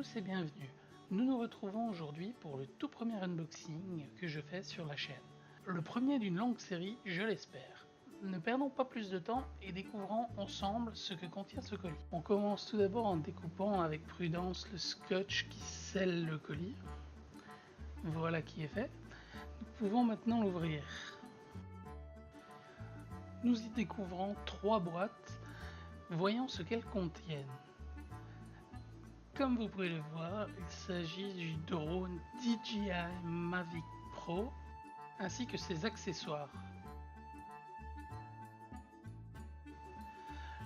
tous et bienvenue. Nous nous retrouvons aujourd'hui pour le tout premier unboxing que je fais sur la chaîne. Le premier d'une longue série, je l'espère. Ne perdons pas plus de temps et découvrons ensemble ce que contient ce colis. On commence tout d'abord en découpant avec prudence le scotch qui scelle le colis. Voilà qui est fait. Nous pouvons maintenant l'ouvrir. Nous y découvrons 3 boîtes. Voyons ce qu'elles contiennent. Comme vous pouvez le voir, il s'agit du drone DJI Mavic Pro ainsi que ses accessoires.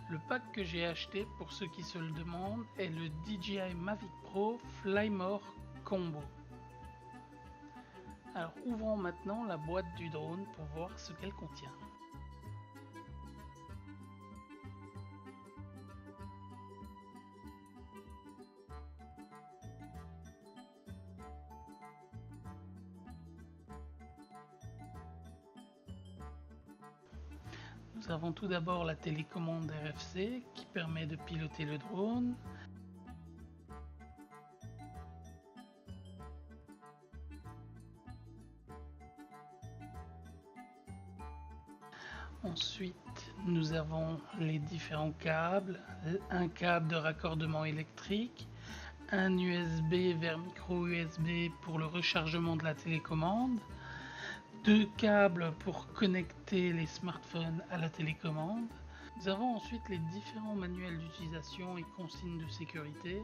Le pack que j'ai acheté, pour ceux qui se le demandent, est le DJI Mavic Pro Fly More Combo. Alors ouvrons maintenant la boîte du drone pour voir ce qu'elle contient. Nous avons tout d'abord la télécommande RFC qui permet de piloter le drone. Ensuite, nous avons les différents câbles, un câble de raccordement électrique, un USB vers micro USB pour le rechargement de la télécommande, 2 câbles pour connecter les smartphones à la télécommande. Nous avons ensuite les différents manuels d'utilisation et consignes de sécurité.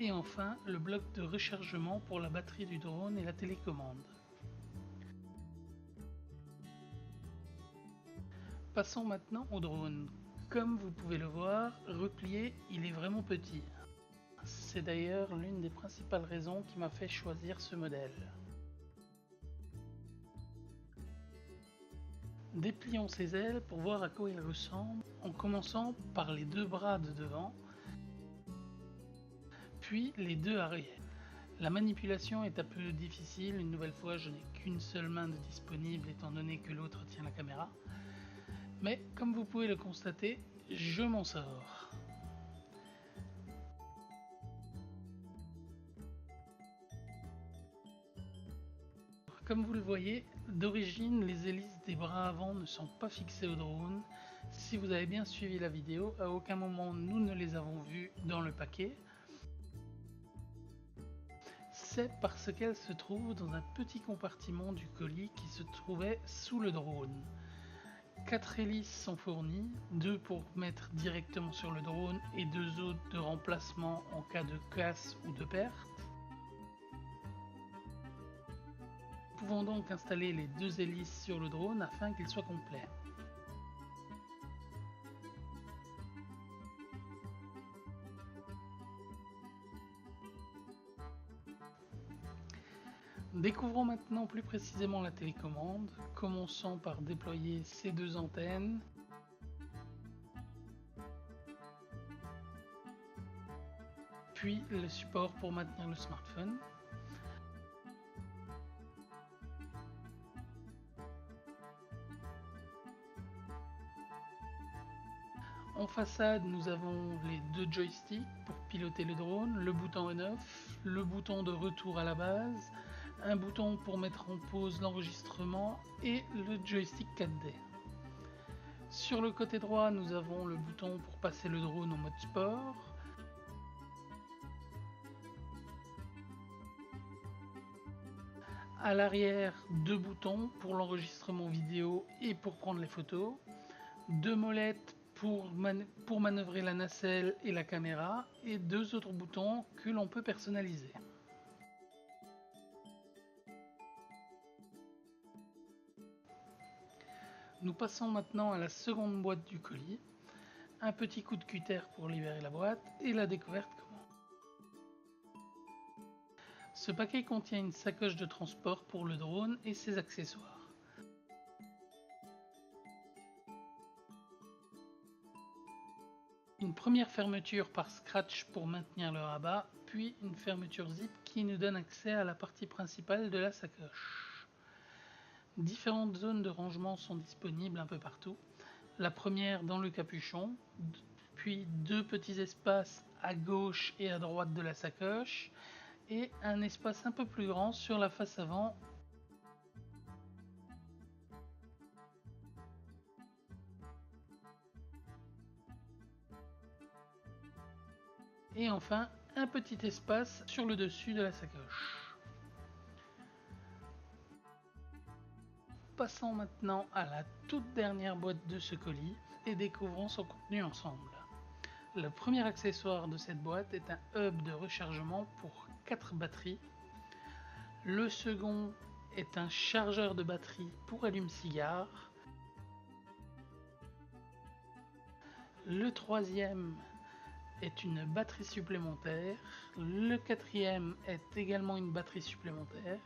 Et enfin, le bloc de rechargement pour la batterie du drone et la télécommande. Passons maintenant au drone. Comme vous pouvez le voir, replié, il est vraiment petit. C'est d'ailleurs l'une des principales raisons qui m'a fait choisir ce modèle. Déplions ses ailes pour voir à quoi il ressemble, en commençant par les 2 bras de devant, puis les 2 arrière. La manipulation est un peu difficile, une nouvelle fois je n'ai qu'une seule main de disponible étant donné que l'autre tient la caméra. Mais comme vous pouvez le constater, je m'en sors. Comme vous le voyez, d'origine les hélices des bras avant ne sont pas fixées au drone. Si vous avez bien suivi la vidéo, à aucun moment nous ne les avons vues dans le paquet. C'est parce qu'elles se trouvent dans un petit compartiment du colis qui se trouvait sous le drone. 4 hélices sont fournies, 2 pour mettre directement sur le drone et 2 autres de remplacement en cas de casse ou de perte. Nous pouvons donc installer les 2 hélices sur le drone afin qu'il soit complet. Découvrons maintenant plus précisément la télécommande. Commençons par déployer ces 2 antennes. Puis le support pour maintenir le smartphone. En façade, nous avons les 2 joysticks pour piloter le drone, le bouton on-off, le bouton de retour à la base, un bouton pour mettre en pause l'enregistrement et le joystick 4D. Sur le côté droit, nous avons le bouton pour passer le drone en mode sport. À l'arrière, 2 boutons pour l'enregistrement vidéo et pour prendre les photos, 2 molettes pour manœuvrer la nacelle et la caméra et 2 autres boutons que l'on peut personnaliser. Nous passons maintenant à la seconde boîte du colis, un petit coup de cutter pour libérer la boîte et la découverte commence. Ce paquet contient une sacoche de transport pour le drone et ses accessoires. Une première fermeture par scratch pour maintenir le rabat, puis une fermeture zip qui nous donne accès à la partie principale de la sacoche. Différentes zones de rangement sont disponibles un peu partout. La première dans le capuchon, puis deux petits espaces à gauche et à droite de la sacoche, et un espace un peu plus grand sur la face avant. Et enfin, un petit espace sur le dessus de la sacoche. Passons maintenant à la toute dernière boîte de ce colis et découvrons son contenu ensemble. Le premier accessoire de cette boîte est un hub de rechargement pour 4 batteries. Le second est un chargeur de batterie pour allume-cigare. Le troisième est une batterie supplémentaire. Le quatrième est également une batterie supplémentaire.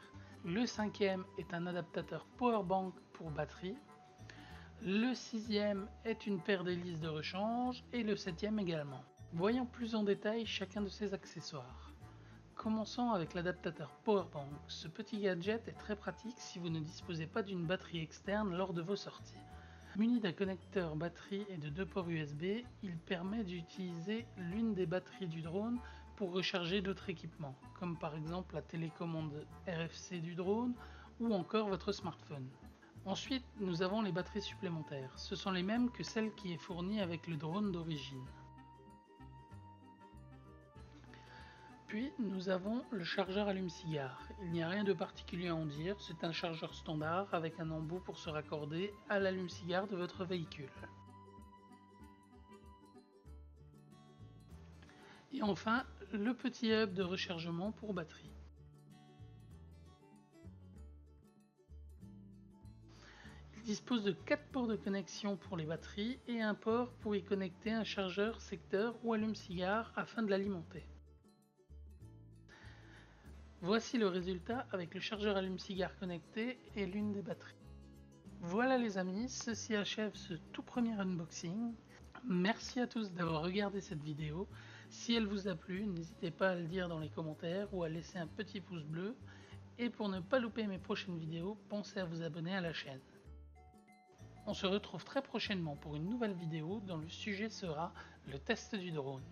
Le cinquième est un adaptateur powerbank pour batterie. Le sixième est une paire d'hélices de rechange et le septième également. Voyons plus en détail chacun de ces accessoires. Commençons avec l'adaptateur powerbank. Ce petit gadget est très pratique si vous ne disposez pas d'une batterie externe lors de vos sorties. Muni d'un connecteur batterie et de 2 ports USB, il permet d'utiliser l'une des batteries du drone pour recharger d'autres équipements, comme par exemple la télécommande RFC du drone ou encore votre smartphone. Ensuite, nous avons les batteries supplémentaires. Ce sont les mêmes que celles qui est fournie avec le drone d'origine. Puis nous avons le chargeur allume-cigare. Il n'y a rien de particulier à en dire, c'est un chargeur standard avec un embout pour se raccorder à l'allume-cigare de votre véhicule. Et enfin, le petit hub de rechargement pour batterie. Il dispose de 4 ports de connexion pour les batteries et un port pour y connecter un chargeur secteur ou allume-cigare afin de l'alimenter. Voici le résultat avec le chargeur allume-cigare connecté et l'une des batteries. Voilà les amis, ceci achève ce tout premier unboxing. Merci à tous d'avoir regardé cette vidéo. Si elle vous a plu, n'hésitez pas à le dire dans les commentaires ou à laisser un petit pouce bleu. Et pour ne pas louper mes prochaines vidéos, pensez à vous abonner à la chaîne. On se retrouve très prochainement pour une nouvelle vidéo dont le sujet sera le test du drone.